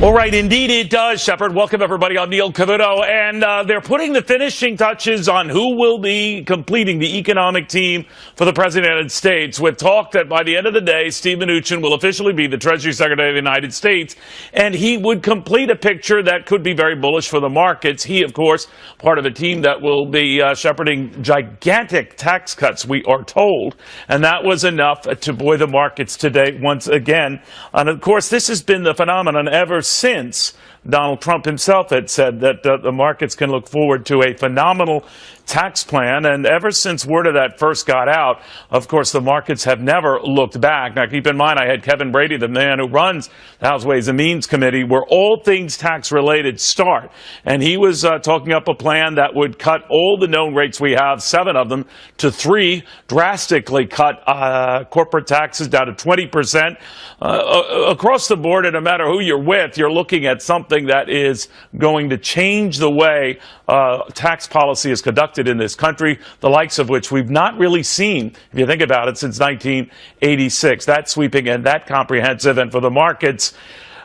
All right, indeed it does, Shepard. Welcome, everybody. I'm Neil Cavuto, and they're putting the finishing touches on who will be completing the economic team for the President of the United States, with talk that by the end of the day, Steve Mnuchin will officially be the Treasury Secretary of the United States, and he would complete a picture that could be very bullish for the markets. He, of course, part of a team that will be shepherding gigantic tax cuts, we are told, and that was enough to buoy the markets today once again. And, of course, this has been the phenomenon ever since Donald Trump himself had said that the markets can look forward to a phenomenal tax plan. And ever since word of that first got out, of course, the markets have never looked back. Now, keep in mind, I had Kevin Brady, the man who runs the House Ways and Means Committee, where all things tax-related start. And he was talking up a plan that would cut all the known rates we have, 7 of them, to 3, drastically cut corporate taxes down to 20%. Across the board, and no matter who you're with, you're looking at something that is going to change the way tax policy is conducted in this country, the likes of which we've not really seen, if you think about it, since 1986. That sweeping and that comprehensive, and for the markets,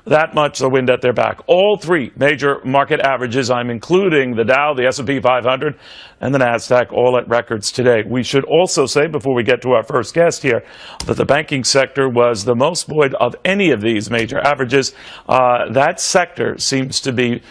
that much the wind at their back. All 3 major market averages, I'm including the Dow, the S&P 500, and the NASDAQ, all at records today. We should also say, before we get to our first guest here, that the banking sector was the most buoyed of any of these major averages. That sector seems to be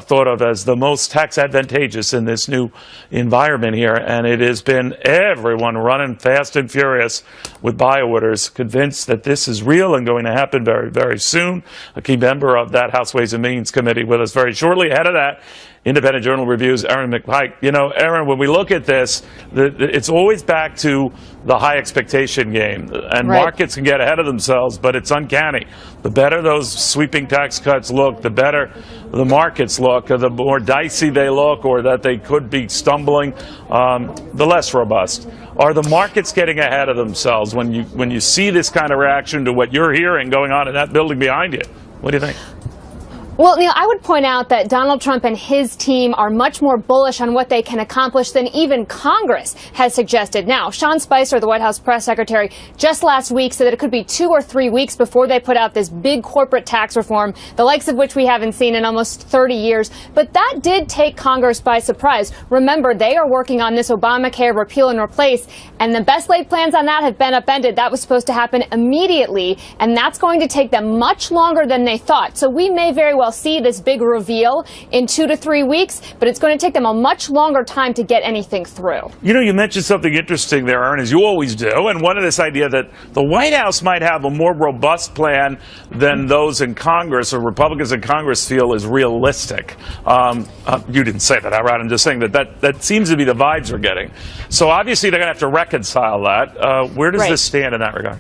thought of as the most tax advantageous in this new environment here, and it has been everyone running fast and furious with buy orders, convinced that this is real and going to happen very, very soon. A key member of that House Ways and Means Committee with us very shortly. Ahead of that, Independent Journal Review's Aaron McPike. You know, Aaron, when we look at this, it's always back to the high expectation game. And right. Markets can get ahead of themselves, but it's uncanny. The better those sweeping tax cuts look, the better the markets look, the more dicey they look, or that they could be stumbling, the less robust. Are the markets getting ahead of themselves when you see this kind of reaction to what you're hearing going on in that building behind you? What do you think? Well, Neil, I would point out that Donald Trump and his team are much more bullish on what they can accomplish than even Congress has suggested. Now, Sean Spicer, the White House press secretary, just last week said that it could be 2 or 3 weeks before they put out this big corporate tax reform, the likes of which we haven't seen in almost 30 years. But that did take Congress by surprise. Remember, they are working on this Obamacare repeal and replace, and the best laid plans on that have been upended. That was supposed to happen immediately, and that's going to take them much longer than they thought. So we may very well see this big reveal in 2 to 3 weeks, but it's going to take them a much longer time to get anything through. You know, you mentioned something interesting there, Aaron, as you always do, and one of this idea that the White House might have a more robust plan than those in Congress, or Republicans in Congress, feel is realistic. You didn't say that, right? I'm just saying that seems to be the vibes we're getting. So obviously they're going to have to reconcile that. Where does this stand in that regard?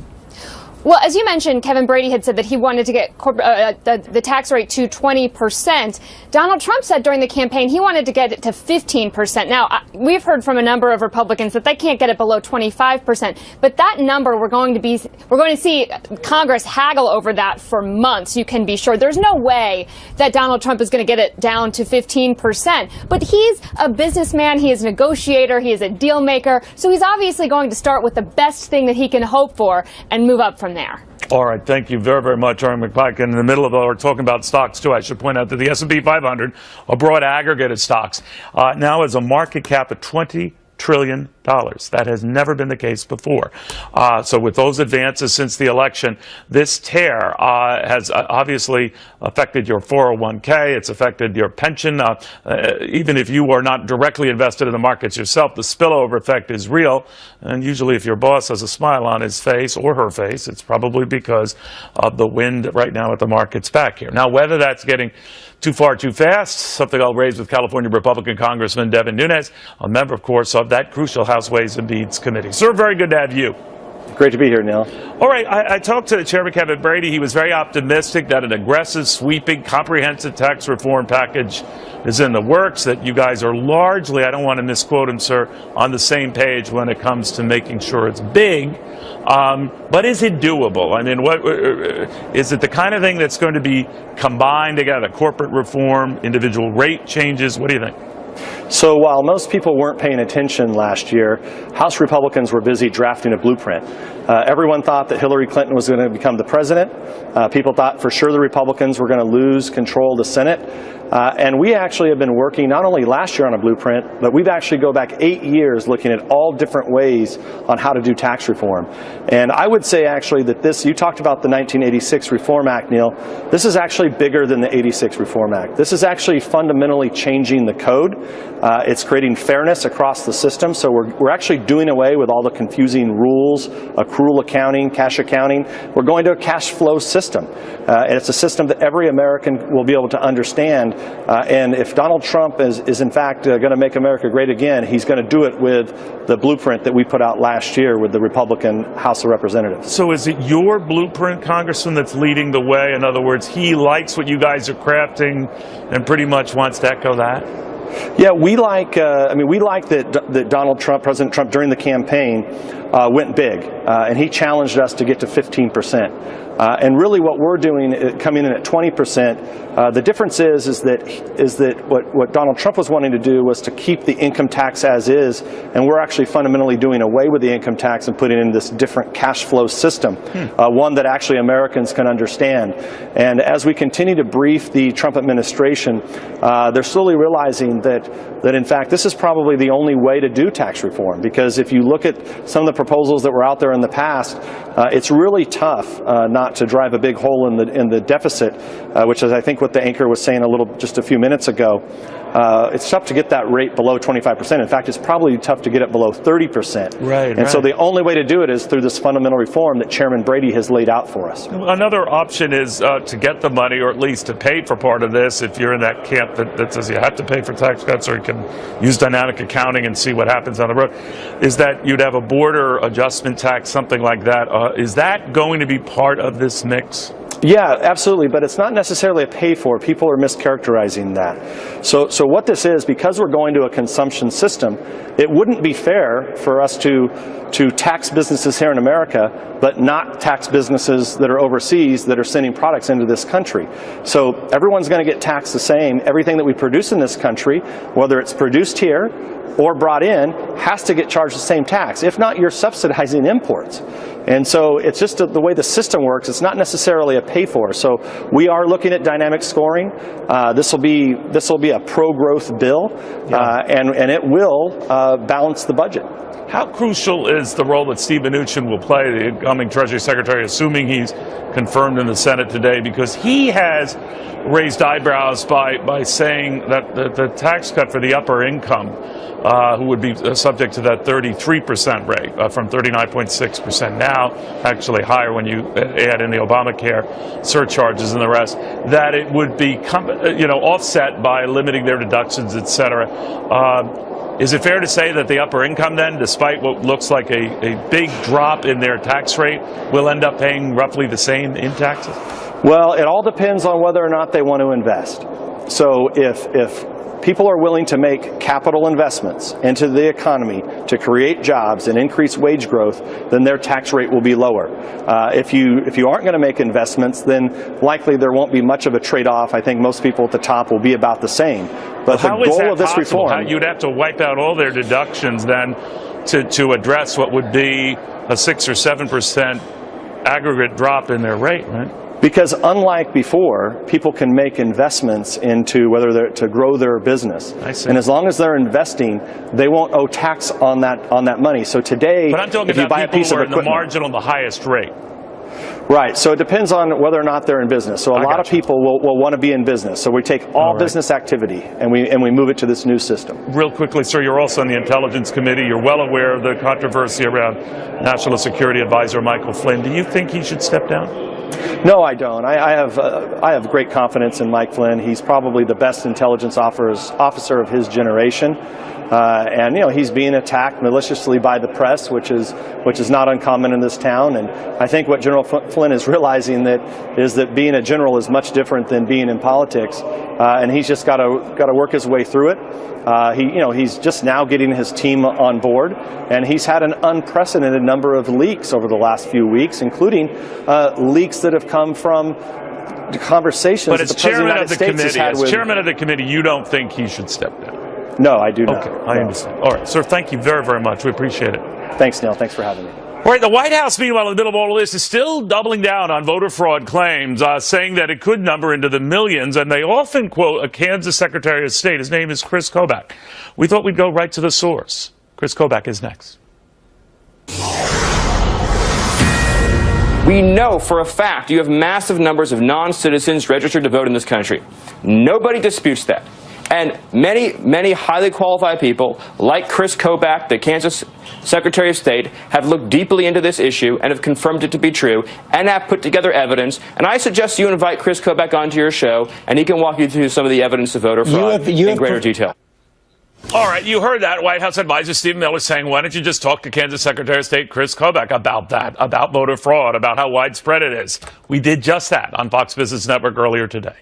Well, as you mentioned, Kevin Brady had said that he wanted to get the tax rate to 20%. Donald Trump said during the campaign he wanted to get it to 15%. Now, we've heard from a number of Republicans that they can't get it below 25%. But that number, we're going to see Congress haggle over that for months, you can be sure. There's no way that Donald Trump is going to get it down to 15%. But he's a businessman, he is a negotiator, he is a deal maker. So he's obviously going to start with the best thing that he can hope for and move up from there. All right, thank you very, very much, Aaron McPike. And in the middle of we're talking about stocks, too, I should point out that the S&P 500, a broad aggregate of stocks, now has a market cap of $20 trillion. That has never been the case before. So with those advances since the election, this tear has obviously affected your 401k. It's affected your pension. Even if you are not directly invested in the markets yourself, the spillover effect is real. And usually if your boss has a smile on his face or her face, it's probably because of the wind right now at the market's back here. Now, whether that's getting too far too fast, something I'll raise with California Republican Congressman Devin Nunes, a member, of course, of that crucial House Ways and Means Committee. Sir, very good to have you. Great to be here, Neil. All right, I talked to Chairman Kevin Brady. He was very optimistic that an aggressive, sweeping, comprehensive tax reform package is in the works, that you guys are largely, I don't want to misquote him, sir, on the same page when it comes to making sure it's big. But is it doable? I mean, what is it the kind of thing that's going to be combined together, corporate reform, individual rate changes? What do you think? So while most people weren't paying attention last year, House Republicans were busy drafting a blueprint. Everyone thought that Hillary Clinton was going to become the president. People thought for sure the Republicans were going to lose control of the Senate. And we actually have been working not only last year on a blueprint, but we've actually go back 8 years looking at all different ways on how to do tax reform. And I would say actually that this, you talked about the 1986 Reform Act, Neil. This is actually bigger than the 86 Reform Act. This is actually fundamentally changing the code. It's creating fairness across the system. So we're actually doing away with all the confusing rules, accrual accounting, cash accounting. We're going to a cash flow system. And it's a system that every American will be able to understand. And if Donald Trump is in fact going to make America great again, he's going to do it with the blueprint that we put out last year with the Republican House of Representatives. So is it your blueprint, Congressman, that's leading the way? In other words, he likes what you guys are crafting and pretty much wants to echo that? Yeah, we like that Donald Trump, President Trump, during the campaign went big, and he challenged us to get to 15%. And really what we're doing, coming in at 20%, the difference is that what Donald Trump was wanting to do was to keep the income tax as is, and we're actually fundamentally doing away with the income tax and putting in this different cash flow system, one that actually Americans can understand. And as we continue to brief the Trump administration, they're slowly realizing that in fact this is probably the only way to do tax reform, because if you look at some of the proposals that were out there in the past, it's really tough not to drive a big hole in the deficit, which is I think what the anchor was saying just a few minutes ago. It's tough to get that rate below 25%. In fact, it's probably tough to get it below 30%. Right. And so the only way to do it is through this fundamental reform that Chairman Brady has laid out for us. Another option is to get the money, or at least to pay for part of this, if you're in that camp that says you have to pay for tax cuts, or you can use dynamic accounting and see what happens on the road, is that you'd have a border adjustment tax, something like that. Is that going to be part of this mix? Yeah, absolutely, but it's not necessarily a pay-for. People are mischaracterizing that. So what this is, because we're going to a consumption system, it wouldn't be fair for us to tax businesses here in America, but not tax businesses that are overseas that are sending products into this country. So everyone's going to get taxed the same. Everything that we produce in this country, whether it's produced here or brought in, has to get charged the same tax. If not, you're subsidizing imports. And so it's just the way the system works. It's not necessarily a pay-for. So we are looking at dynamic scoring. This will be a pro-growth bill, and it will balance the budget. How crucial is the role that Steve Mnuchin will play, the incoming Treasury Secretary, assuming he's confirmed in the Senate today? Because he has raised eyebrows by saying that the tax cut for the upper income, who would be subject to that 33% rate from 39.6% now, actually higher when you add in the Obamacare surcharges and the rest, that it would be offset by limiting their deductions, et cetera. Is it fair to say that the upper income then, despite what looks like a big drop in their tax rate, will end up paying roughly the same in taxes? Well, it all depends on whether or not they want to invest. So if people are willing to make capital investments into the economy to create jobs and increase wage growth, then their tax rate will be lower. If you aren't going to make investments, then likely there won't be much of a trade-off. I think most people at the top will be about the same. But the goal of this reform, you'd have to wipe out all their deductions then to address what would be a 6 or 7% aggregate drop in their rate, right? Because unlike before, people can make investments into whether they're to grow their business. I see. And as long as they're investing, they won't owe tax on that money. So today, but I'm talking if you about buy a people piece who of are in the equipment, margin on the highest rate. right. So it depends on whether or not they're in business. So a lot of people will want to be in business. So we take all business activity and we move it to this new system. Real quickly, sir, you're also on the Intelligence Committee. You're well aware of the controversy around National Security Advisor Michael Flynn. Do you think he should step down? No, I don't. I have great confidence in Mike Flynn. He's probably the best intelligence officer of his generation, and he's being attacked maliciously by the press, which is not uncommon in this town. And I think what General Flynn is realizing is that being a general is much different than being in politics, and he's just got to work his way through it. He's just now getting his team on board, and he's had an unprecedented number of leaks over the last few weeks, including leaks that have come from the conversations but that the President of the United States has had with... As chairman of the committee, you don't think he should step down? No, I do not. Okay, I understand. All right, sir, thank you very, very much. We appreciate it. Thanks, Neil. Thanks for having me. All right, the White House, meanwhile, in the middle of all of this, is still doubling down on voter fraud claims, saying that it could number into the millions, and they often quote a Kansas Secretary of State. His name is Chris Kobach. We thought we'd go right to the source. Chris Kobach is next. We know for a fact you have massive numbers of non-citizens registered to vote in this country. Nobody disputes that. And many, many highly qualified people, like Chris Kobach, the Kansas Secretary of State, have looked deeply into this issue and have confirmed it to be true and have put together evidence. And I suggest you invite Chris Kobach onto your show, and he can walk you through some of the evidence of voter fraud in greater detail. All right, you heard that. White House advisor Stephen Miller saying, why don't you just talk to Kansas Secretary of State Chris Kobach about that, about voter fraud, about how widespread it is. We did just that on Fox Business Network earlier today.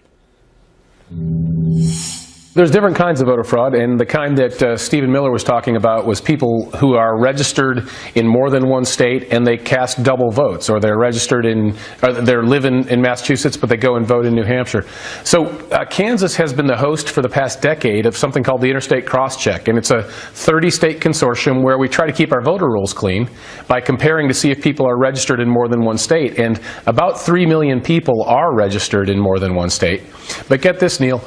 There's different kinds of voter fraud, and the kind that Stephen Miller was talking about was people who are registered in more than one state and they cast double votes, or they're registered in, or they're living in Massachusetts but they go and vote in New Hampshire. So Kansas has been the host for the past decade of something called the Interstate Crosscheck, and it's a 30-state consortium where we try to keep our voter rolls clean by comparing to see if people are registered in more than one state, and about 3 million people are registered in more than one state. But get this, Neil,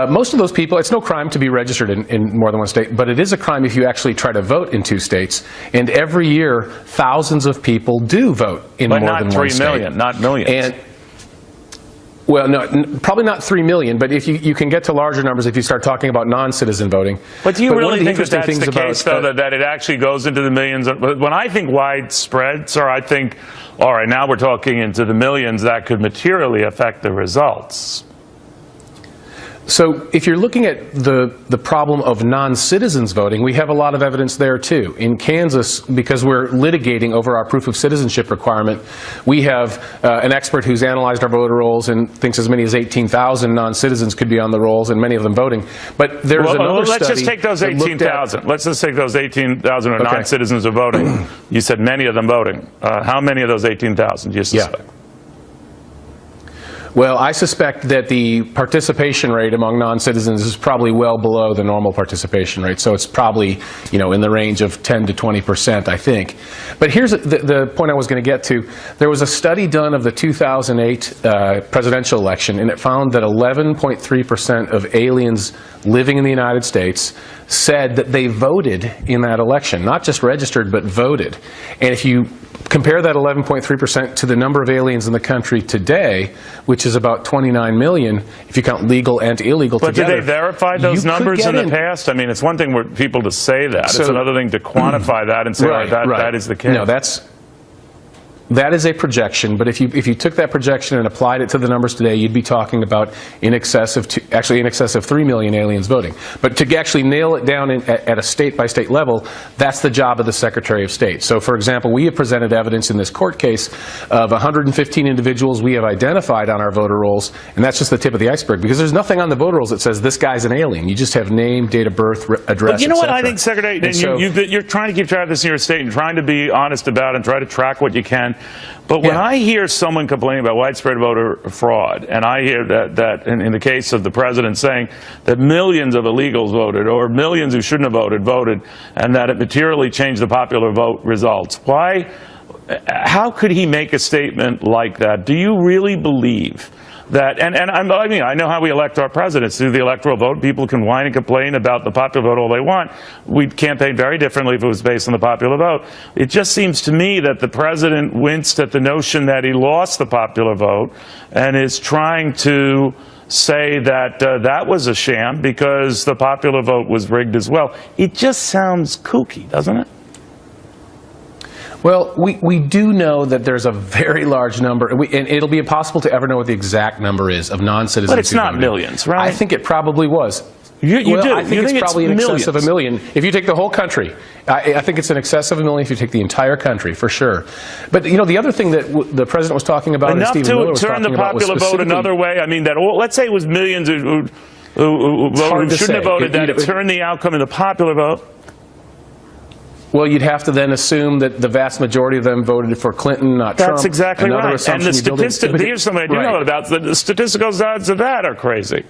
most of those people, it's no crime to be registered in more than one state, but it is a crime if you actually try to vote in 2 states. And every year, thousands of people do vote in more than one state. But not 3 million, not millions. And, well, no, probably not 3 million, but if you can get to larger numbers if you start talking about non-citizen voting. But do you really think that that's the about case, though, that it actually goes into the millions? When I think widespread, sir, I think, all right, now we're talking into the millions, that could materially affect the results. So if you're looking at the problem of non-citizens voting, we have a lot of evidence there too. In Kansas, because we're litigating over our proof of citizenship requirement, we have an expert who's analyzed our voter rolls and thinks as many as 18,000 non-citizens could be on the rolls and many of them voting. But there's another study. Let's just take those 18,000. Let's just take those 18,000 are non-citizens of voting. You said many of them voting. How many of those 18,000 do you suspect? Yeah. Well, I suspect that the participation rate among non-citizens is probably well below the normal participation rate. So it's probably, you know, in the range of 10 to 20%, I think. But here's the point I was going to get to. There was a study done of the 2008 presidential election, and it found that 11.3% of aliens living in the United States said that they voted in that election, not just registered, but voted. And if you compare that 11.3% to the number of aliens in the country today, which is about 29 million, if you count legal and illegal together. But did they verify those numbers in the past? I mean, it's one thing for people to say that. It's another thing to quantify that and say, that is the case. No, that is a projection, but if you took that projection and applied it to the numbers today, you'd be talking about in excess of 3 million aliens voting. But to actually nail it down at a state-by-state level, that's the job of the Secretary of State. So, for example, we have presented evidence in this court case of 115 individuals we have identified on our voter rolls, and that's just the tip of the iceberg, because there's nothing on the voter rolls that says this guy's an alien. You just have name, date of birth, address, But you know what I think, Secretary? You're trying to keep track of this in your state and trying to be honest about it and try to track what you can. But when I hear someone complaining about widespread voter fraud, and I hear that in the case of the president saying that millions of illegals voted, or millions who shouldn't have voted, and that it materially changed the popular vote results, how could he make a statement like that? Do you really believe that, I mean, I know how we elect our presidents through the electoral vote. People can whine and complain about the popular vote all they want. We'd campaign very differently if it was based on the popular vote. It just seems to me that the president winced at the notion that he lost the popular vote and is trying to say that that was a sham because the popular vote was rigged as well. It just sounds kooky, doesn't it? Well, we do know that there's a very large number, and it'll be impossible to ever know what the exact number is of non-citizens. But it's not millions, right? I think it probably was. You do? I think it's probably in excess of 1 million. If you take the whole country, I think it's in excess of 1 million if you take the entire country, for sure. But, you know, the other thing that the president was talking about, enough and Stephen Miller was to turn the popular vote another way? I mean, let's say it was millions who shouldn't have voted, that it turned the outcome in the popular vote. Well, you'd have to then assume that the vast majority of them voted for Clinton, not Trump. That's exactly right. And the statistics, here's something I do know about, the statistical odds of that are crazy.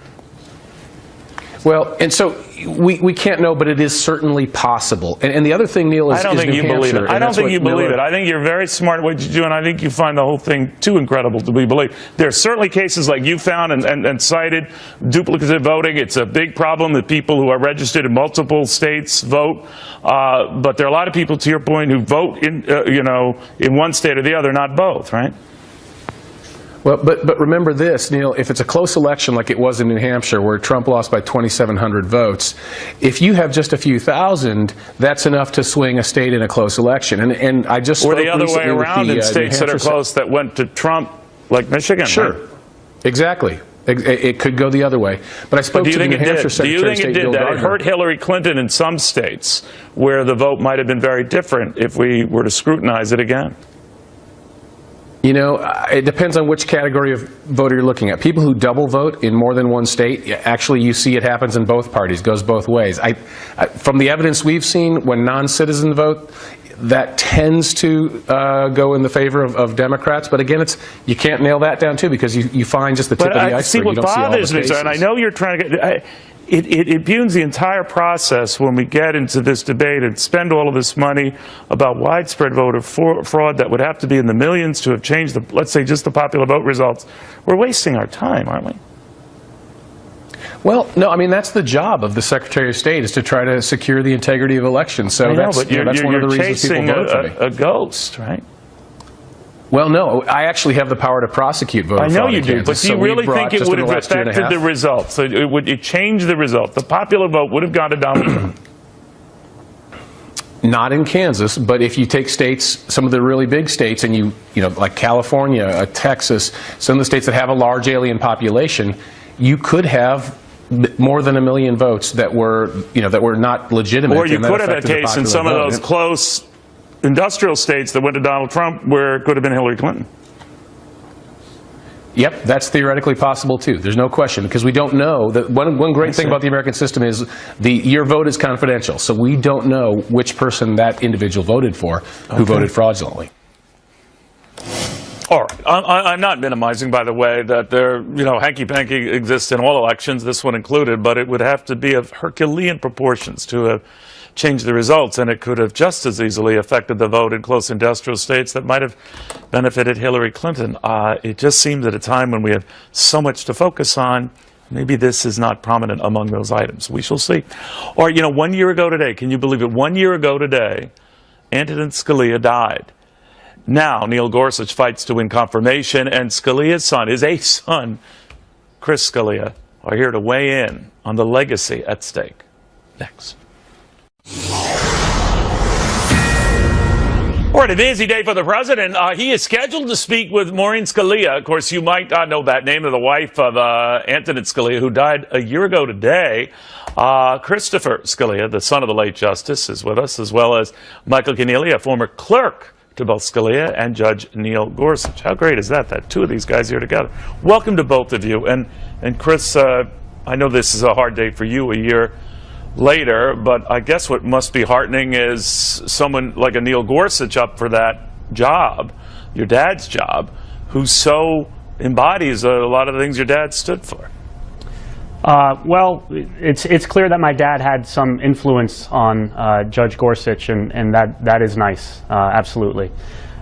Well, and so we can't know, but it is certainly possible. And the other thing, Neil, is I don't think New you believe Hampshire, it. I don't think you believe it. I think you're very smart at what you do, and I think you find the whole thing too incredible to be believed. There are certainly cases like you found and cited, duplicative voting. It's a big problem that people who are registered in multiple states vote. But there are a lot of people, to your point, who vote in in one state or the other, not both, right? Well, but remember this, Neil, if it's a close election like it was in New Hampshire where Trump lost by 2,700 votes, if you have just a few thousand, that's enough to swing a state in a close election. And I just Or spoke the other way around in states that are close that went to Trump, like Michigan. Sure, right? Exactly. It could go the other way. But I spoke to the New Hampshire Secretary of State, Bill Gardner. It hurt Hillary Clinton in some states where the vote might have been very different if we were to scrutinize it again? You know, it depends on which category of voter you're looking at. People who double vote in more than one state, actually you see it happens in both parties, goes both ways. From the evidence we've seen, when non-citizens vote, that tends to go in the favor of Democrats. But again, you can't nail that down too, because you find just the tip of the iceberg. See, what bothers me, sir, and I know you're trying to get... It impugns the entire process when we get into this debate and spend all of this money about widespread voter fraud that would have to be in the millions to have changed, let's say, just the popular vote results. We're wasting our time, aren't we? Well, no, I mean, that's the job of the Secretary of State, is to try to secure the integrity of elections. So that's one of the reasons people vote for me. A ghost, right? Well, no, I actually have the power to prosecute voter fraud. I know you do, but do you really think it would have affected the results? It would change the result? The popular vote would have gone to Donald Trump. Not in Kansas, but if you take states, some of the really big states, and you know, like California, Texas, some of the states that have a large alien population, you could have more than 1 million votes that were, that were not legitimate. Or you could have a case in some of those close industrial states that went to Donald Trump where it could have been Hillary Clinton. Yep, that's theoretically possible too. There's no question, because we don't know. That one great thing about the American system is your vote is confidential, so we don't know which person that individual voted for who voted fraudulently. All right. I'm not minimizing, by the way, that there, hanky-panky exists in all elections, this one included, but it would have to be of Herculean proportions to have changed the results, and it could have just as easily affected the vote in close industrial states that might have benefited Hillary Clinton. It just seems at a time when we have so much to focus on, maybe this is not prominent among those items. We shall see. Or, 1 year ago today, can you believe it? 1 year ago today, Antonin Scalia died. Now, Neil Gorsuch fights to win confirmation, and Scalia's son, his eighth son, Chris Scalia, are here to weigh in on the legacy at stake. Next. All right, a busy day for the president. He is scheduled to speak with Maureen Scalia. Of course, you might not know that name, of the wife of Antonin Scalia, who died a year ago today. Christopher Scalia, the son of the late justice, is with us, as well as Michael Keneally, a former clerk to both Scalia and Judge Neil Gorsuch. How great is that two of these guys here together? Welcome to both of you. And Chris, I know this is a hard day for you a year later, but I guess what must be heartening is someone like a Neil Gorsuch up for that job, your dad's job, who so embodies a lot of the things your dad stood for. Well, it's clear that my dad had some influence on Judge Gorsuch, and that is nice, absolutely.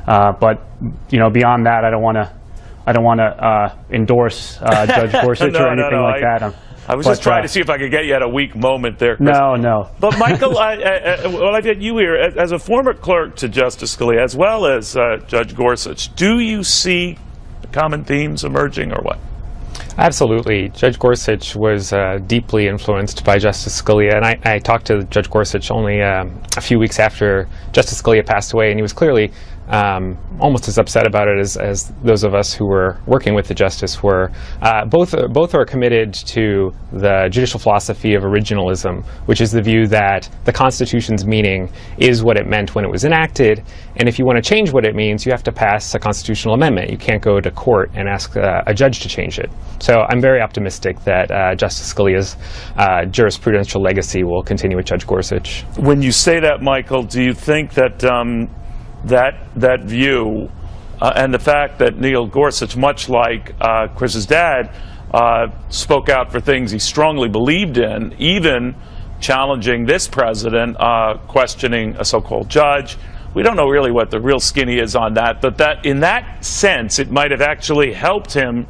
But beyond that, I don't want to endorse Judge Gorsuch or anything like that. I was just trying to see if I could get you at a weak moment there, Chris. No. But Michael, I've had you here as a former clerk to Justice Scalia, as well as Judge Gorsuch. Do you see common themes emerging, or what? Absolutely. Judge Gorsuch was deeply influenced by Justice Scalia, and I talked to Judge Gorsuch only a few weeks after Justice Scalia passed away, and he was clearly almost as upset about it as those of us who were working with the justice were. Both are committed to the judicial philosophy of originalism, which is the view that the Constitution's meaning is what it meant when it was enacted, and if you want to change what it means, you have to pass a constitutional amendment. You can't go to court and ask a judge to change it. So I'm very optimistic that Justice Scalia's jurisprudential legacy will continue with Judge Gorsuch. When you say that, Michael, do you think that that view and the fact that Neil Gorsuch, much like Chris's dad, spoke out for things he strongly believed in, even challenging this president, questioning a so-called judge. We don't know really what the real skinny is on that, but that in that sense, it might have actually helped him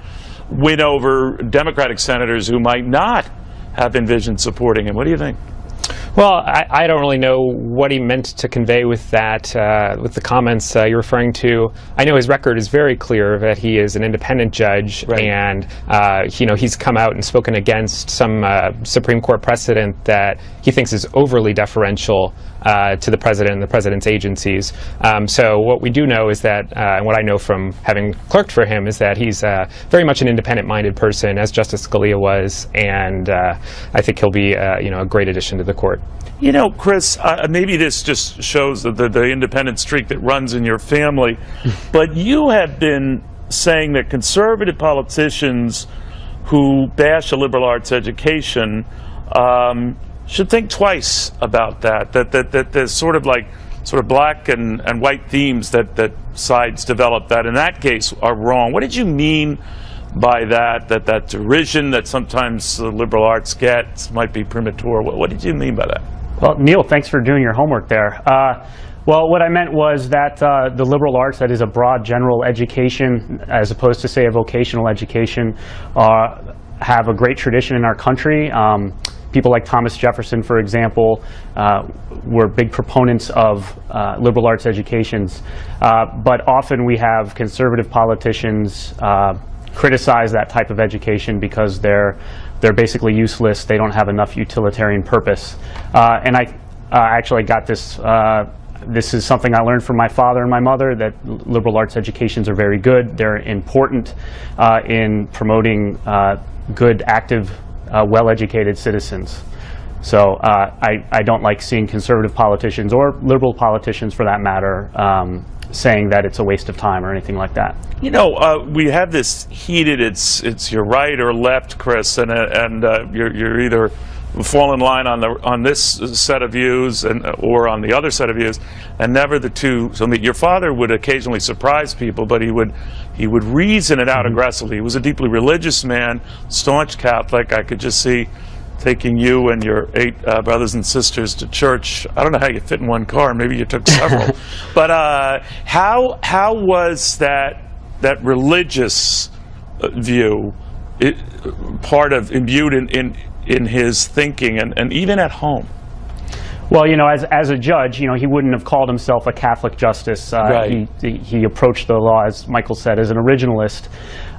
win over Democratic senators who might not have envisioned supporting him. What do you think? Well, I don't really know what he meant to convey with that, with the comments you're referring to. I know his record is very clear that he is an independent judge, right. And he's come out and spoken against some Supreme Court precedent that he thinks is overly deferential to the president and the president's agencies. So what we do know is that, and what I know from having clerked for him, is that he's very much an independent-minded person, as Justice Scalia was, and I think he'll be a great addition to the court. You know, Chris, maybe this just shows the independent streak that runs in your family, but you have been saying that conservative politicians who bash a liberal arts education should think twice about that there's sort of black and white themes that sides develop that in that case are wrong. What did you mean by that derision that sometimes the liberal arts gets might be premature? What did you mean by that? Well, Neil, thanks for doing your homework there. Well, what I meant was that the liberal arts, that is a broad general education, as opposed to, say, a vocational education, have a great tradition in our country. People like Thomas Jefferson, for example, were big proponents of liberal arts educations. But often we have conservative politicians criticize that type of education because they're basically useless. They don't have enough utilitarian purpose. And I actually got this. This is something I learned from my father and my mother, that liberal arts educations are very good. They're important in promoting good, active, well-educated citizens. So I don't like seeing conservative politicians, or liberal politicians for that matter, saying that it's a waste of time or anything like that. You know, we have this heated, it's your right or left, Chris, and you're either fall in line on this set of views or on the other set of views, and never the two. So your father would occasionally surprise people, but he would reason it out aggressively. He was a deeply religious man, staunch Catholic. I could just see taking you and your 8 brothers and sisters to church. I don't know how you fit in one car. Maybe you took several. But how was that religious view imbued in his thinking and even at home? Well, you know, as a judge, you know, he wouldn't have called himself a Catholic justice. Right. He approached the law, as Michael said, as an originalist.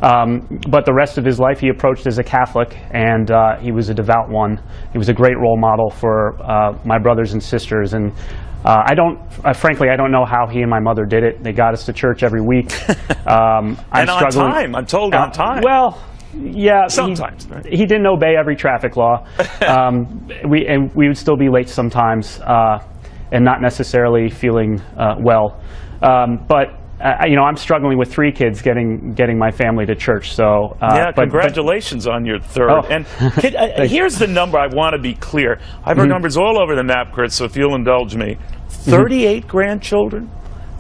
But the rest of his life he approached as a Catholic, and he was a devout one. He was a great role model for my brothers and sisters. And frankly, I don't know how he and my mother did it. They got us to church every week. And on time, I'm told on time. Well, yeah, sometimes right? He didn't obey every traffic law. We would still be late sometimes, and not necessarily feeling well. But you know, I'm struggling with 3 kids getting my family to church. So yeah, congratulations on your 3rd. Oh. And here's the number. I want to be clear. I've heard numbers all over the map, Chris. So if you'll indulge me, 38 grandchildren.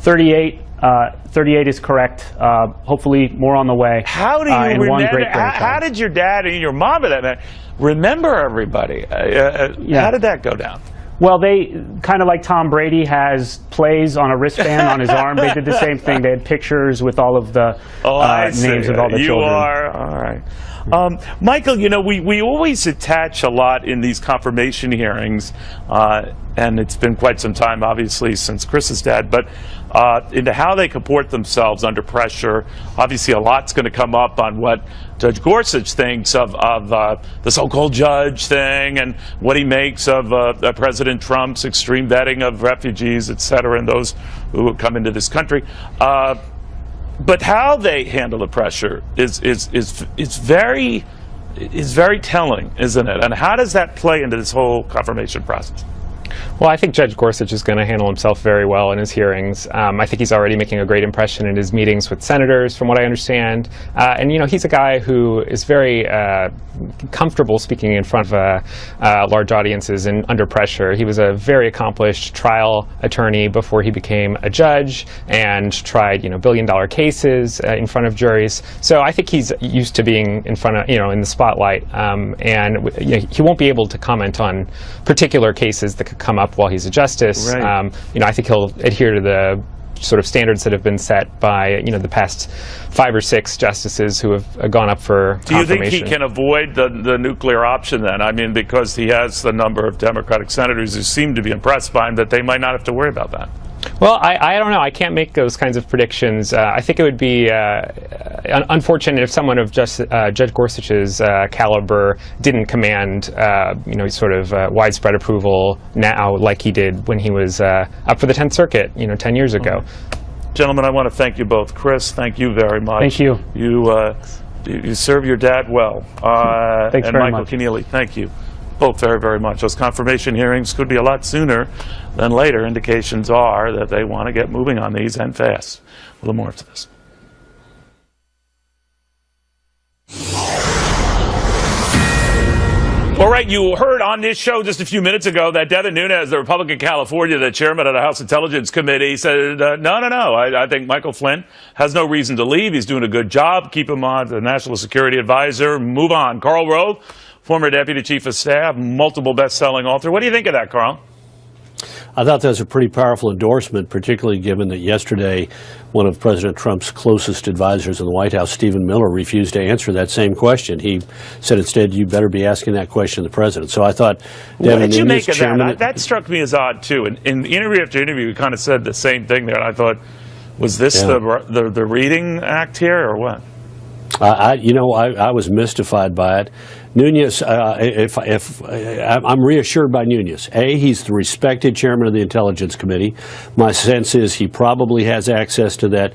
38. 38 is correct. Hopefully more on the way. How do you remember? How did your dad and your mom, for that matter, remember everybody? How did that go down? Well, they kind of like Tom Brady has plays on a wristband on his arm. They did the same thing. They had pictures with all of the names of all the children. You are all right. Michael, you know, we always attach a lot in these confirmation hearings, and it's been quite some time, obviously, since Chris's dad, but into how they comport themselves under pressure. Obviously, a lot's going to come up on what Judge Gorsuch thinks of the so-called judge thing, and what he makes of President Trump's extreme vetting of refugees, et cetera, and those who have come into this country. But how they handle the pressure is very telling, isn't it? And how does that play into this whole confirmation process? Well, I think Judge Gorsuch is going to handle himself very well in his hearings. I think he's already making a great impression in his meetings with senators, from what I understand. And, you know, he's a guy who is very comfortable speaking in front of large audiences and under pressure. He was a very accomplished trial attorney before he became a judge and tried, you know, billion-dollar cases in front of juries. So I think he's used to being in front of, you know, in the spotlight. And you know, he won't be able to comment on particular cases that could come up while he's a justice. Right. You know, I think he'll adhere to the sort of standards that have been set by, you know, the past 5 or 6 justices who have gone up for Do you think confirmation. he can avoid the nuclear option then? I mean, because he has the number of Democratic senators who seem to be impressed by him, that they might not have to worry about that. Well, I don't know. I can't make those kinds of predictions. I think it would be unfortunate if someone of Judge Gorsuch's caliber didn't command, you know, sort of widespread approval now, like he did when he was up for the 10th Circuit, you know, 10 years ago. Gentlemen, I want to thank you both. Chris, thank you very much. Thank you. You serve your dad well. Thanks and very Michael much. Keneally, thank you both very, very much. Those confirmation hearings could be a lot sooner than later. Indications are that they want to get moving on these and fast. A little more to this. All right, you heard on this show just a few minutes ago that Devin Nunes, the Republican California, the chairman of the House Intelligence Committee, said, no. I think Michael Flynn has no reason to leave. He's doing a good job. Keep him on the National Security Advisor. Move on. Karl Rove, former Deputy Chief of Staff, multiple best-selling author. What do you think of that, Karl? I thought that was a pretty powerful endorsement, particularly given that yesterday one of President Trump's closest advisors in the White House, Stephen Miller, refused to answer that same question. He said instead, you better be asking that question to the president. So I thought What did you make of that? That struck me as odd, too. In interview after interview, you kind of said the same thing there. And I thought, was this the reading act here or what? I was mystified by it. Nunes, I'm reassured by Nunes. He's the respected chairman of the Intelligence Committee. My sense is he probably has access to that,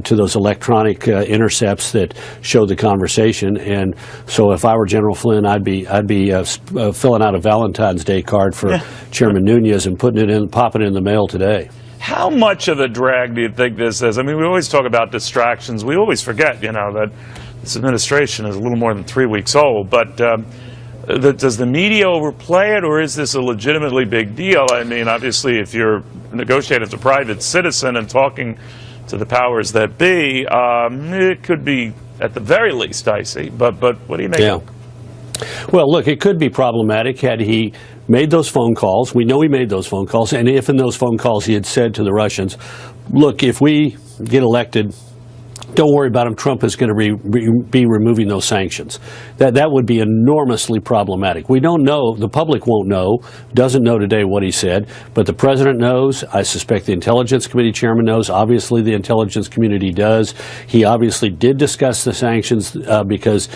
to those electronic intercepts that show the conversation. And so, if I were General Flynn, I'd be filling out a Valentine's Day card for Chairman Nunes and popping it in the mail today. How much of a drag do you think this is? I mean, we always talk about distractions. We always forget, you know, that this administration is a little more than 3 weeks old. But does the media overplay it, or is this a legitimately big deal? I mean, obviously, if you're negotiating as a private citizen and talking to the powers that be, it could be, at the very least, dicey. But what do you make of it? Well, look, it could be problematic had he made those phone calls. We know he made those phone calls. And if in those phone calls he had said to the Russians, look, if we get elected, don't worry about him. Trump is going to be removing those sanctions. That would be enormously problematic. We don't know. The public won't know, doesn't know today what he said, but the president knows. I suspect the Intelligence Committee chairman knows. Obviously, the intelligence community does. He obviously did discuss the sanctions because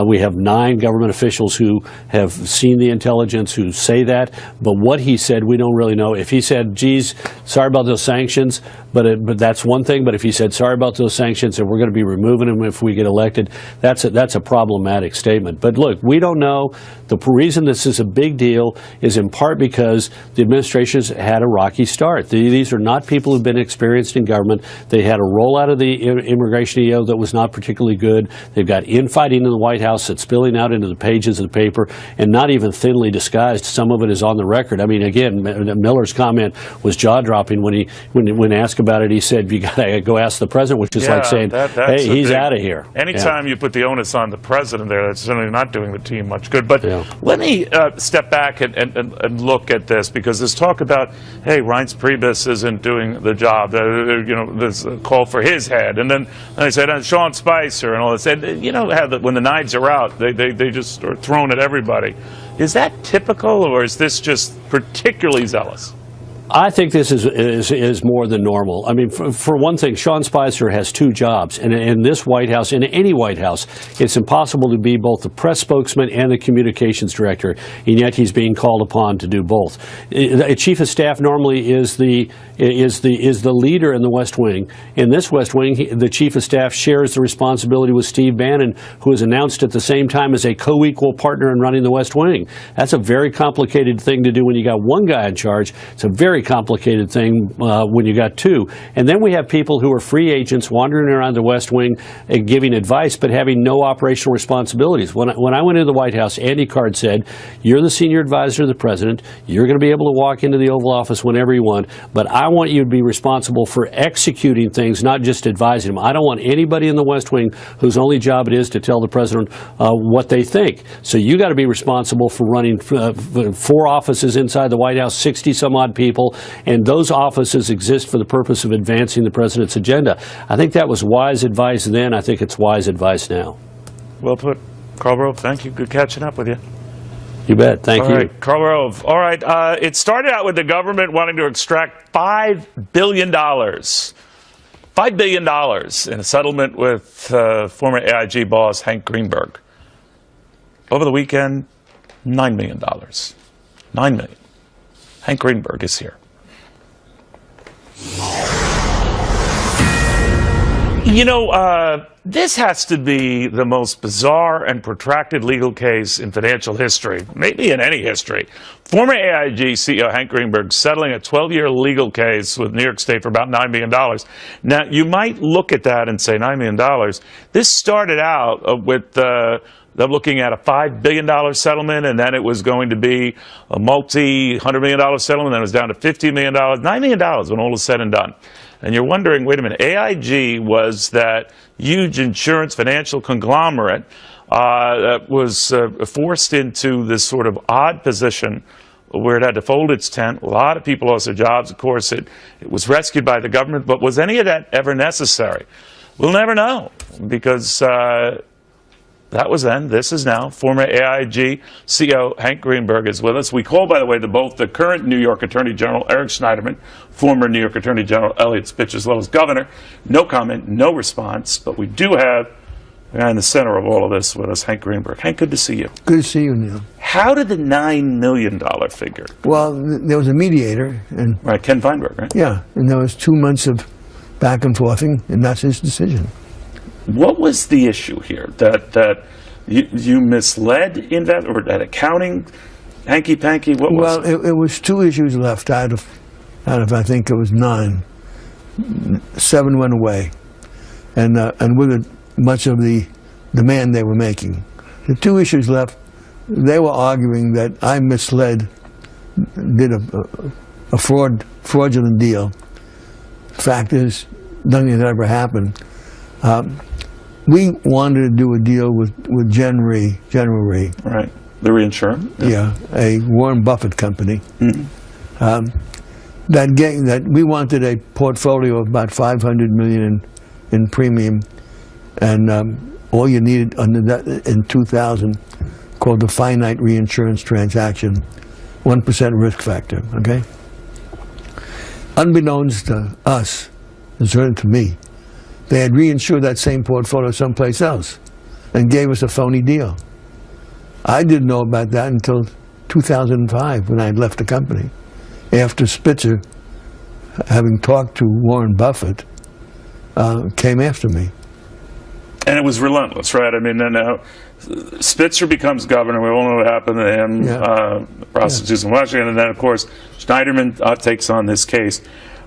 we have 9 government officials who have seen the intelligence who say that. But what he said, we don't really know. If he said, geez, sorry about those sanctions, but that's one thing. But if he said, sorry about those sanctions, and we're going to be removing them if we get elected, that's a problematic statement. But look, we don't know. The reason this is a big deal is in part because the administration's had a rocky start. These are not people who've been experienced in government. They had a rollout of the immigration EO that was not particularly good. They've got infighting in the White House that's spilling out into the pages of the paper, and not even thinly disguised. Some of it is on the record. I mean, again, Miller's comment was jaw-dropping when asked about it. He said, you got to go ask the president, which is like saying, hey, he's out of here. Anytime you put the onus on the president there, that's certainly not doing the team much good. But let me step back and look at this, because there's talk about, hey, Reince Priebus isn't doing the job. There's a call for his head. And then they said, Sean Spicer and all this. And you know how when the knives are out, they just are thrown at everybody. Is that typical, or is this just particularly zealous? I think this is more than normal. I mean, for one thing, Sean Spicer has two jobs, and in this White House, in any White House, it's impossible to be both the press spokesman and the communications director, and yet he's being called upon to do both. A chief of staff normally is the leader in the West Wing. In this West Wing, the chief of staff shares the responsibility with Steve Bannon, who is announced at the same time as a co-equal partner in running the West Wing. That's a very complicated thing to do when you got one guy in charge. It's a very complicated thing when you got two. And then we have people who are free agents wandering around the West Wing and giving advice but having no operational responsibilities. When I went into the White House, Andy Card said, you're the senior advisor to the president. You're going to be able to walk into the Oval Office whenever you want, but I want you to be responsible for executing things, not just advising them. I don't want anybody in the West Wing whose only job it is to tell the president what they think. So you got to be responsible for running 4 offices inside the White House, 60 some odd people, and those offices exist for the purpose of advancing the president's agenda. I think that was wise advice then. I think it's wise advice now. Well put. Karl Rove, thank you. Good catching up with you. You bet. Thank you. All right, Karl Rove. All right, it started out with the government wanting to extract $5 billion. $5 billion in a settlement with former AIG boss Hank Greenberg. Over the weekend, $9 million. $9 million. Hank Greenberg is here. You know, this has to be the most bizarre and protracted legal case in financial history, maybe in any history. Former AIG CEO Hank Greenberg settling a 12-year legal case with New York State for about $9 million. Now, you might look at that and say, $9 million. This started out with them looking at a $5 billion settlement, and then it was going to be a multi-$100 million settlement, then it was down to $50 million. $9 million when all is said and done. And you're wondering, wait a minute, AIG was that huge insurance financial conglomerate that was forced into this sort of odd position where it had to fold its tent. A lot of people lost their jobs. Of course, it was rescued by the government. But was any of that ever necessary? We'll never know, because that was then. This is now. Former AIG CEO Hank Greenberg is with us. We call, by the way, to both the current New York Attorney General Eric Schneiderman, former New York Attorney General Elliot Spitz, as well as Governor. No comment, no response. But we do have the guy in the center of all of this with us, Hank Greenberg. Hank, good to see you. Good to see you, Neil. How did the $9 million figure? Well, there was a mediator. And right, Ken Feinberg, right? Yeah, and there was 2 months of back and forthing, and that's his decision. What was the issue here? That you misled in that, or that accounting hanky-panky? What was it? Well, it was 2 issues left out of I think it was 9. 7 went away, and with it, much of the demand they were making. The 2 issues left, they were arguing that I misled, did a fraudulent deal. Fact is, nothing had ever happened. We wanted to do a deal with General Re. Right. The reinsurer? Yeah, a Warren Buffett company. Mm-hmm. That we wanted a portfolio of about $500 million in premium, and all you needed under that in 2000, called the finite reinsurance transaction, 1% risk factor. Okay. Unbeknownst to us, and certainly to me, they had reinsured that same portfolio someplace else and gave us a phony deal. I didn't know about that until 2005, when I had left the company, after Spitzer, having talked to Warren Buffett, came after me. And it was relentless, right? I mean, then Spitzer becomes governor. We all know what happened to him, Yeah. prostitutes in Washington, and then, of course, Schneiderman takes on this case.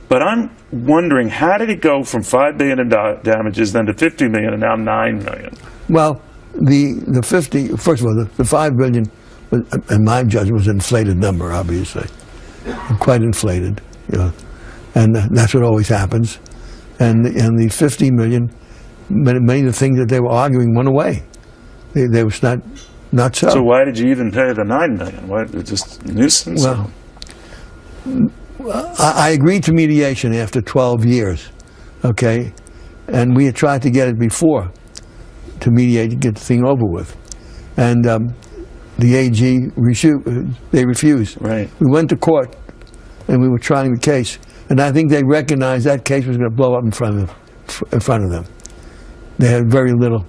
But I'm wondering, how did it go from $5 billion in damages, then to $50 million, and now $9 million? Well, the 50. First of all, the $5 billion, in my judgment, was an inflated number. Obviously, quite inflated. You know, and that's what always happens. And the $50 million, many of the things that they were arguing went away. They was not so. So why did you even pay the $9 million? Why, just nuisance? Well, I agreed to mediation after 12 years, okay? And we had tried to get it before to mediate to get the thing over with. And the AG, they refused. Right. We went to court and we were trying the case. And I think they recognized that case was going to blow up in front of them. They had very little.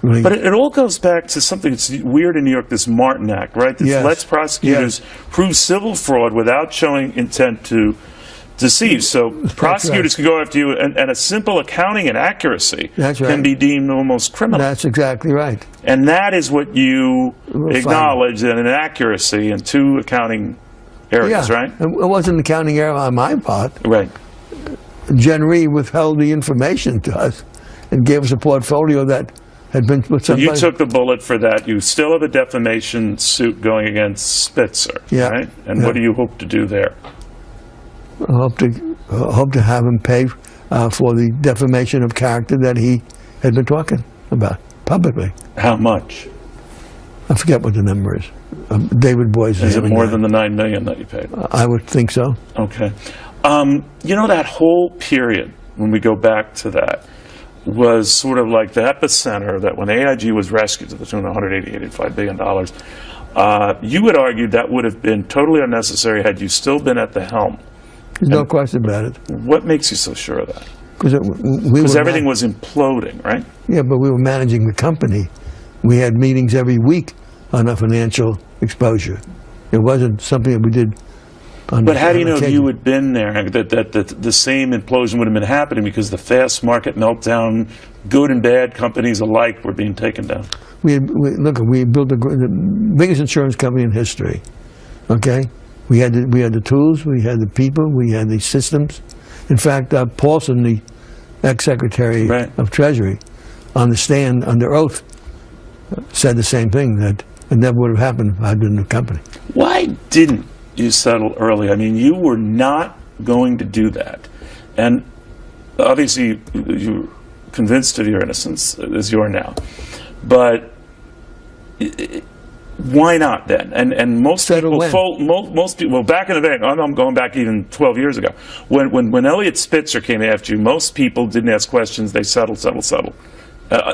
Really. But it all goes back to something that's weird in New York, this Martin Act, right? This lets prosecutors prove civil fraud without showing intent to deceive. So prosecutors can go after you, and a simple accounting inaccuracy can be deemed almost criminal. That's exactly right. And that is what you acknowledge, an inaccuracy in 2 accounting areas, right? It wasn't an accounting error on my part. Right. Jen Rhee withheld the information to us and gave us a portfolio that had been with somebody. So you took the bullet for that. You still have a defamation suit going against Spitzer, right? And what do you hope to do there? I hope to have him pay for the defamation of character that he had been talking about publicly. How much? I forget what the number is. David Boyce. Is it more than the $9 million that you paid? I would think so. Okay. You know, that whole period, when we go back to that, was sort of like the epicenter that when AIG was rescued to the tune of $185 billion, you would argue that would have been totally unnecessary had you still been at the helm. There's no question about it. What makes you so sure of that? Because everything was imploding, right? Yeah, but we were managing the company. We had meetings every week on our financial exposure. It wasn't something that we did on But how do you know if you had been there that the same implosion would have been happening because the fast market meltdown, good and bad companies alike were being taken down? We built the biggest insurance company in history. Okay? We had the tools, we had the people, we had the systems. In fact, Paulson, the ex-secretary of Treasury, on the stand under oath, said the same thing, that it never would have happened if I'd been in the company. Why didn't you settle early? I mean, you were not going to do that. And obviously, you're convinced of your innocence, as you are now. But why not then? And most people, most people, well, back in the day, I'm going back even 12 years ago, when Elliot Spitzer came after you, most people didn't ask questions. They settled.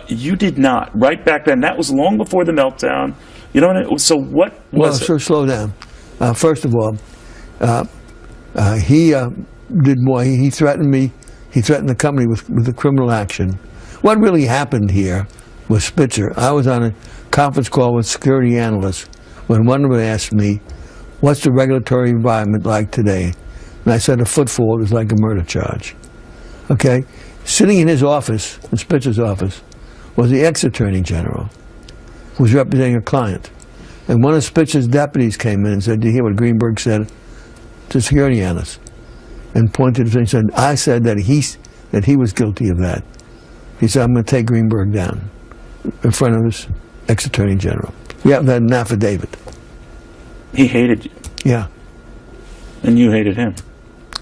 You did not. Right back then, that was long before the meltdown. You know, so what was it? So slow down. First of all, he did more. He threatened me. He threatened the company with a criminal action. What really happened here was Spitzer. I was on a conference call with security analysts when one of them asked me, "What's the regulatory environment like today?" And I said, "A footfall is like a murder charge." Okay, sitting in his office, in Spitzer's office, was the ex-attorney general, who was representing a client. And one of Spitzer's deputies came in and said, "Do you hear what Greenberg said to security analysts?" And pointed to him and said, "I said that he was guilty of that." He said, "I'm going to take Greenberg down," in front of his ex-attorney general. We haven't had an affidavit. He hated you. Yeah. And you hated him.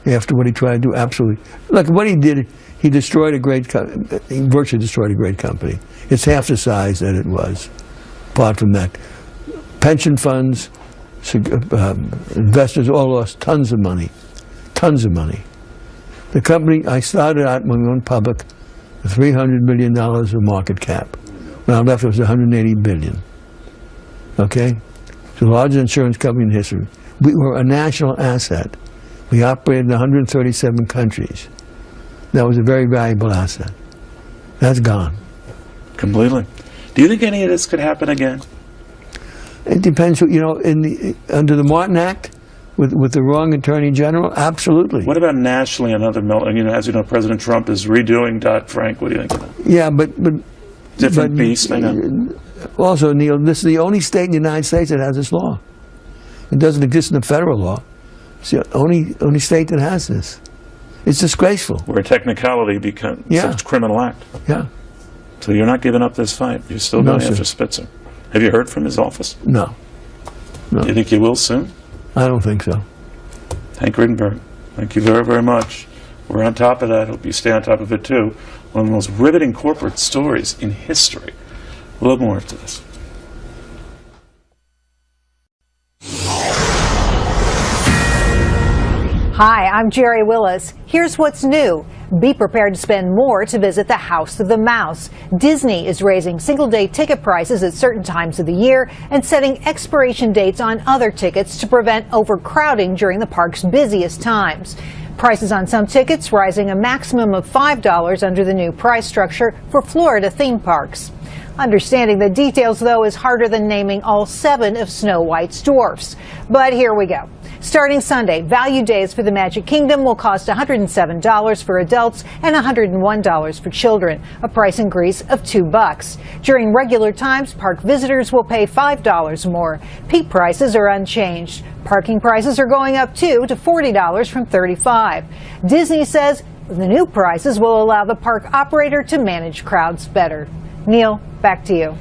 After what he tried to do, absolutely. Look, what he did, he destroyed he virtually destroyed a great company. It's half the size that it was, apart from that. Pension funds, investors all lost tons of money. Tons of money. The company, I started out when we went public, with $300 million of market cap. When I left, it was $180 billion. Okay? It's the largest insurance company in history. We were a national asset. We operated in 137 countries. That was a very valuable asset. That's gone. Completely. Do you think any of this could happen again? It depends. You know, under the Martin Act, with the wrong attorney general, absolutely. What about nationally? As you know, President Trump is redoing Dodd-Frank. What do you think of that? Yeah, but different beast. I know. Also, Neil, this is the only state in the United States that has this law. It doesn't exist in the federal law. It's the only state that has this. It's disgraceful. Where a technicality becomes such a criminal act. Yeah. So you're not giving up this fight. You're still going after Spitzer. Have you heard from his office? No. Do you think you will soon? I don't think so. Hank Rittenberg, thank you very, very much. We're on top of that. Hope you stay on top of it too. One of the most riveting corporate stories in history. We'll have more after this. Hi, I'm Jerry Willis. Here's what's new. Be prepared to spend more to visit the House of the Mouse. Disney is raising single-day ticket prices at certain times of the year and setting expiration dates on other tickets to prevent overcrowding during the park's busiest times. Prices on some tickets rising a maximum of $5 under the new price structure for Florida theme parks. Understanding the details, though, is harder than naming all 7 of Snow White's dwarfs. But here we go. Starting Sunday, value days for the Magic Kingdom will cost $107 for adults and $101 for children, a price increase of $2. During regular times, park visitors will pay $5 more. Peak prices are unchanged. Parking prices are going up too, to $40 from $35. Disney says the new prices will allow the park operator to manage crowds better. Neil, back to you.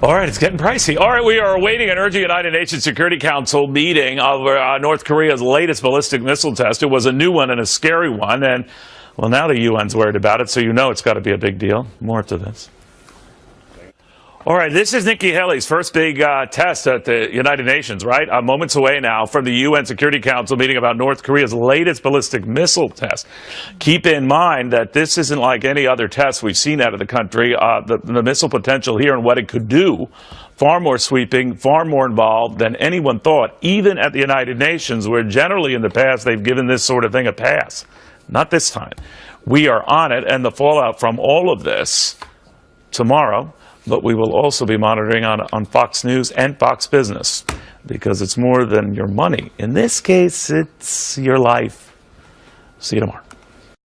All right, it's getting pricey. All right, we are awaiting an urgent United Nations Security Council meeting over North Korea's latest ballistic missile test. It was a new one and a scary one, and, well, now the UN's worried about it, so you know it's got to be a big deal. More to this. All right, this is Nikki Haley's first big test at the United Nations, right? Moments away now from the UN Security Council meeting about North Korea's latest ballistic missile test. Keep in mind that this isn't like any other test we've seen out of the country. The missile potential here and what it could do, far more sweeping, far more involved than anyone thought, even at the United Nations, where generally in the past they've given this sort of thing a pass. Not this time. We are on it, and the fallout from all of this tomorrow. But we will also be monitoring on Fox News and Fox Business, because it's more than your money. In this case, it's your life. See you tomorrow.